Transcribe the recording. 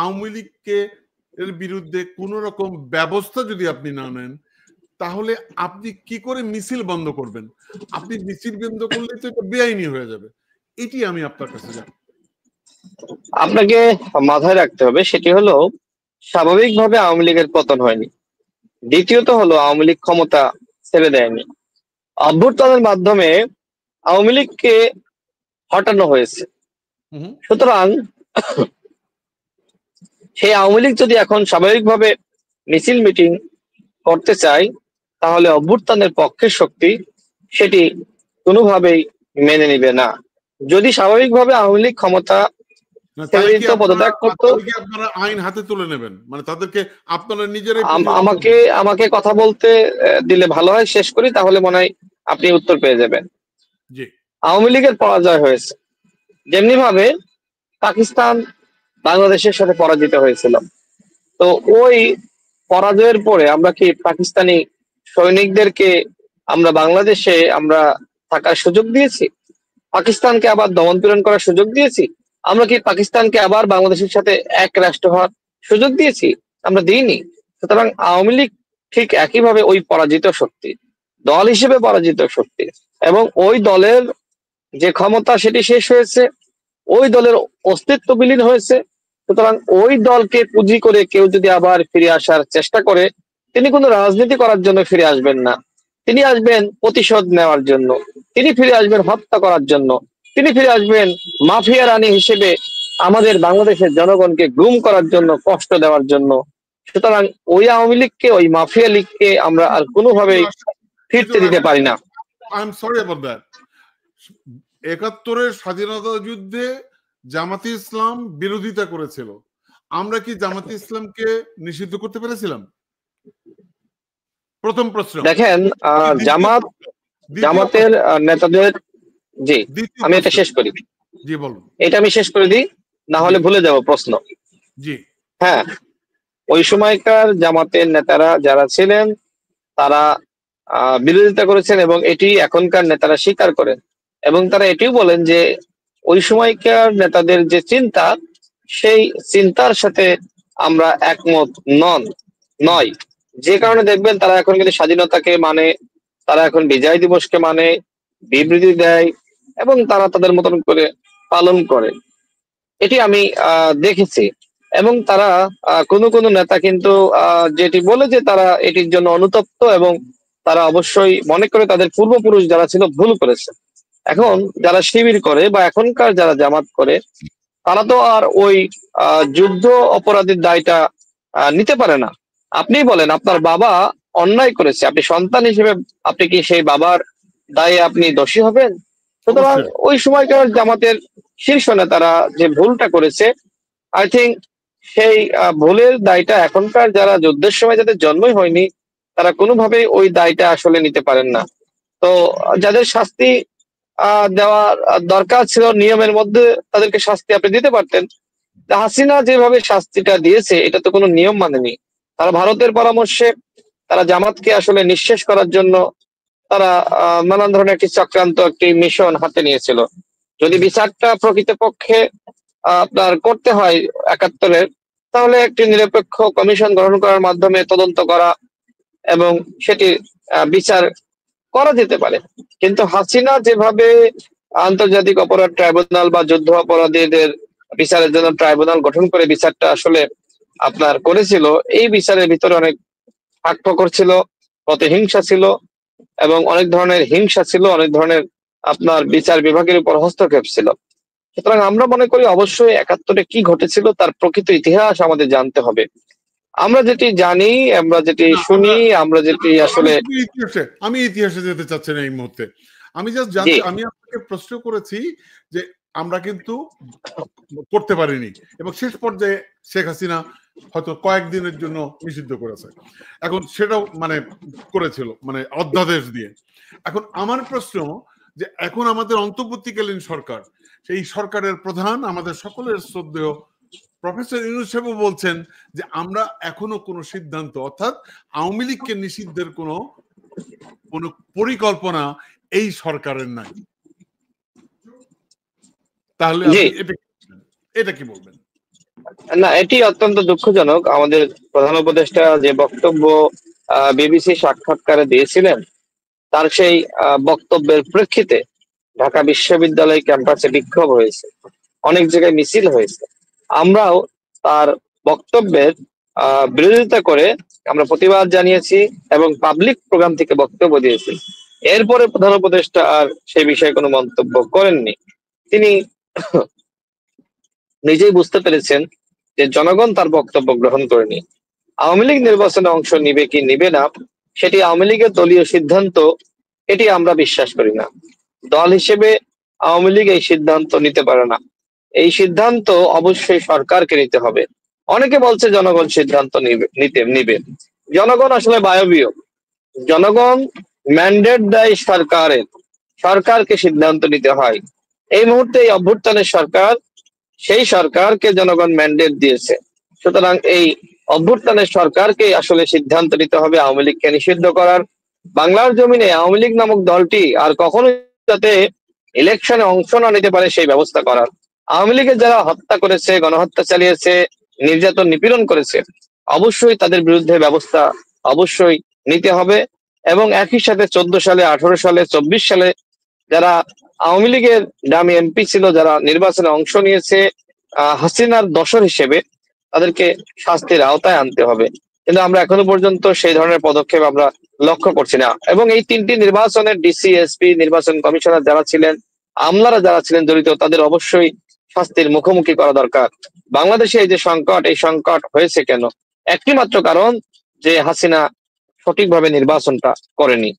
আওয়ামী লীগকে এর বিরুদ্ধে কোন রকম ব্যবস্থা যদি আপনি না নেন, তাহলে আপনি কি করে মিছিল বন্ধ করবেন? আপনি মিছিল বন্ধ করলে তো এটা বেআইনি হয়ে যাবে। এটি আমি আপনার কাছে জানি। আপনাকে মাথায় রাখতে হবে সেটি হলো, স্বাভাবিকভাবে আওয়ামী লীগের পতন হয়নি। দ্বিতীয়ত হলো, আওয়ামী লীগ ক্ষমতা ছেড়ে দেয়নি। অভ্যুত্থানের মাধ্যমে আওয়ামী লীগকে হটানো হয়েছে। সুতরাং সেই আওয়ামী লীগ যদি এখন স্বাভাবিকভাবে মিছিল মিটিং করতে চায়, তাহলে অভ্যুত্থানের পক্ষের শক্তি সেটি কোনোভাবেই মেনে নিবে না। যদি স্বাভাবিকভাবে আওয়ামী লীগ ক্ষমতা ছেড়ে দিত, পদত্যাগ করতো, আপনারা আইন হাতে তুলে নেবেন, মানে তাদেরকে আপনারা নিজেরাই আমাকে কথা বলতে দিলে ভালো হয়, শেষ করি, তাহলে মনে হয় আপনি উত্তর পেয়ে যাবেন। আওয়ামী লীগের পরাজয় হয়েছে, যেমনি ভাবে পাকিস্তান বাংলাদেশের সাথে পরাজিত হয়েছিল। তো ওই পরাজয়ের পরে আমরা কি পাকিস্তানি সৈনিকদেরকে আমরা বাংলাদেশে আমরা থাকার সুযোগ দিয়েছি? পাকিস্তানকে আবার দমন পীড়ন করার সুযোগ দিয়েছি? আমরা কি পাকিস্তানকে আবার বাংলাদেশের সাথে এক রাষ্ট্র হওয়ার সুযোগ দিয়েছি? আমরা দিইনি। সুতরাং আওয়ামী লীগ ঠিক একইভাবে ওই পরাজিত শক্তি, দল হিসেবে পরাজিত শক্তি, এবং ওই দলের যে ক্ষমতা সেটি শেষ হয়েছে, ওই দলের অস্তিত্ব বিলীন হয়েছে। সুতরাং ওই দলকে পুঁজি করে কেউ যদি আবার ফিরে আসার চেষ্টা করে, তিনি কোনো রাজনীতি করার জন্য ফিরে আসবেন না। তিনি আসবেন প্রতিশোধ নেওয়ার জন্য, তিনি ফিরে আসবেন হত্যা করার জন্য, তিনি ফিরে আসবেন মাফিয়া রানী হিসেবে আমাদের বাংলাদেশের জনগণকে গুম করার জন্য, কষ্ট দেওয়ার জন্য। সুতরাং ওই আওয়ামী লীগকে, ওই মাফিয়া লীগকে আমরা আর কোনোভাবেই ফিরতে দিতে পারি না। I am sorry about that. ৭১-এর স্বাধীনতা যুদ্ধে জামাতে ইসলাম বিরোধিতা করেছিল। আমরা কি জামাতে ইসলামকে নিষিদ্ধ করতে পেরেছিলাম? প্রথম প্রশ্ন। দেখেন, জামাতের নেতাদের, জি আমি এটা শেষ করি, জি বলুন। এটা আমি শেষ করে দিই, না হলে ভুলে যাব প্রশ্ন। জি হ্যাঁ, ওই সময়কার জামাতের নেতারা যারা ছিলেন, তারা বিরোধিতা করেছেন, এবং এটি এখনকার নেতারা স্বীকার করেন, এবং তারা এটিও বলেন যে ওই সময়কার নেতাদের যে চিন্তা, সেই চিন্তার সাথে আমরা একমত নয়। যে কারণে দেখবেন তারা এখন কিন্তু স্বাধীনতাকে মানে, তারা এখন বিজয় দিবসকে মানে, বিবৃতি দেয়, এবং তারা তাদের মতন করে পালন করে। এটি আমি দেখেছি। এবং তারা কোনো নেতা কিন্তু যেটি বলে যে তারা এটির জন্য অনুতপ্ত, এবং তারা অবশ্যই মনে করে তাদের পূর্বপুরুষ যারা ছিল ভুল করেছে। এখন যারা শিবির করে বা এখনকার যারা জামাত করে, তারা তো আর ওই যুদ্ধ অপরাধীর দায়টা নিতে পারে না। আপনি বলেন, আপনার বাবা অন্যায় করেছে, আপনি সন্তান হিসেবে আপনি কি সেই বাবার দায়ে আপনি দোষী হবেন? সুতরাং ওই সময়কার জামাতের শীর্ষ নেতারা যে ভুলটা করেছে, আই থিঙ্ক সেই ভুলের দায়টা এখনকার যারা যুদ্ধের সময় যাদের জন্মই হয়নি, তারা কোনোভাবেই ওই দায়টা আসলে নিতে পারেন না। তো যাদের শাস্তি দেওয়ার দরকার ছিল নিয়মের মধ্যে, তাদেরকে শাস্তি আপনি দিতে পারতেন। হাসিনা যেভাবে শাস্তিটা দিয়েছে, এটা তো কোনো নিয়ম মানেনি। তারা ভারতের পরামর্শে তারা জামাতকে আসলে নিঃশেষ করার জন্য তারা নানান ধরনের একটি চক্রান্ত, একটি মিশন হাতে নিয়েছিল। যদি বিচারটা প্রকৃতপক্ষে আপনার করতে হয় ৭১-এর, তাহলে একটি নিরপেক্ষ কমিশন গঠন করার মাধ্যমে তদন্ত করা এবং সেটি বিচার করা যেতে পারে। কিন্তু হাসিনা যেভাবে আন্তর্জাতিক অপরাধ ট্রাইব্যুনাল বা যুদ্ধ অপরাধীদের বিচারের জন্য ট্রাইব্যুনাল গঠন করে বিচারটা আসলে আপনার করেছিল, এই বিচারের ভিতরে অনেক ফাঁকফোকর ছিল, প্রতিহিংসা ছিল, এবং অনেক ধরনের হিংসা ছিল, অনেক ধরনের আপনার বিচার বিভাগের উপর হস্তক্ষেপ ছিল। সুতরাং আমরা মনে করি অবশ্যই ৭১-এ কি ঘটেছিল তার প্রকৃত ইতিহাস আমাদের জানতে হবে। আমরা যেটি জানি, আমরা যেটি শুনি, আমরা যেটি আসলে, আমি ইতিহাসে যেতে চাচ্ছি না এই মুহূর্তে। আমি জাস্ট আমি আপনাকে প্রশ্ন করেছি যে আমরা কিন্তু করতে পারিনি, এবং শেষ পর্যায়ে শেখ হাসিনা হয়তো কয়েকদিনের জন্য নিষিদ্ধ করেছে। এখন সেটাও মানে করেছিল মানে অধ্যাদেশ দিয়ে। এখন আমার প্রশ্ন যে এখন আমাদের অন্তর্বর্তীকালীন সরকার, সেই সরকারের প্রধান আমাদের সকলের শ্রদ্ধেয় প্রফেসর ইউনূস সাহেব বলছেন যে আমরা এখনো কোনো সিদ্ধান্ত, অর্থাৎ আওয়ামী লীগকে নিষিদ্ধের কোনো পরিকল্পনা এই সরকারের নাই। তাহলে এটা কি বলবেন? না, এটি অত্যন্ত দুঃখজনক। আমাদের প্রধান উপদেষ্টা যে বক্তব্য বিবিসি সাক্ষাৎকারে দিয়েছিলেন, তার সেই বক্তব্যের প্রেক্ষিতে ঢাকা বিশ্ববিদ্যালয় ক্যাম্পাসে বিক্ষোভ হয়েছে, অনেক জায়গায় মিছিল হয়েছে। আমরাও তার বক্তব্যের বিরোধিতা করে আমরা প্রতিবাদ জানিয়েছি এবং পাবলিক প্রোগ্রাম থেকে বক্তব্য দিয়েছি। এরপরে প্রধান উপদেষ্টা আর সেই বিষয়ে কোনো মন্তব্য করেননি। তিনি নিজেই বুঝতে পেরেছেন যে জনগণ তার বক্তব্য গ্রহণ করেনি। আওয়ামী লীগ নির্বাচনে অংশ নিবে কি নিবে না, সেটি আওয়ামী লীগের দলীয় সিদ্ধান্ত, এটি আমরা বিশ্বাস করি না। দল হিসেবে আওয়ামী লীগ এই সিদ্ধান্ত নিতে পারে না। এই সিদ্ধান্ত অবশ্যই সরকারকে নিতে হবে। অনেকে বলছে জনগণ সিদ্ধান্ত নিবে। জনগণ আসলে বায়বীয়। জনগণ ম্যান্ডেট দেয় সরকারের, সরকারকে সিদ্ধান্ত নিতে হয়। এই মুহূর্তে এই অভ্যুত্থানের সরকার, সেই সরকারকে জনগণ ম্যান্ডেট দিয়েছে। সুতরাং এই অভ্যুত্থানের সরকারকে আসলে সিদ্ধান্ত নিতে হবে আওয়ামী লীগকে নিষিদ্ধ করার। বাংলার জমিনে আওয়ামী লীগ নামক দলটি আর কখনো যাতে ইলেকশনে অংশ না নিতে পারে সেই ব্যবস্থা করার। আওয়ামী লীগের যারা হত্যা করেছে, গণহত্যা চালিয়েছে, নির্যাতন নিপীড়ন করেছে, অবশ্যই তাদের বিরুদ্ধে ব্যবস্থা অবশ্যই নিতে হবে। এবং একই সাথে 14 সালে, 18 সালে, 24 সালে যারা আওয়ামী লীগের দামি এমপি ছিল, যারা নির্বাচনে অংশ নিয়েছে হাসিনার দোসর হিসেবে, তাদেরকে শাস্তির আওতায় আনতে হবে। কিন্তু আমরা এখনো পর্যন্ত সেই ধরনের পদক্ষেপ আমরা লক্ষ্য করছি না। এবং এই 3টি নির্বাচনের ডিসি, এসপি, নির্বাচন কমিশনার যারা ছিলেন, আমলারা যারা ছিলেন জড়িত, তাদের অবশ্যই শাস্তির মুখোমুখি করা দরকার। বাংলাদেশে এই যে সংকট, এই সংকট হয়েছে কেন? একটি মাত্র কারণ, যে হাসিনা সঠিকভাবে নির্বাচনটা করেনি।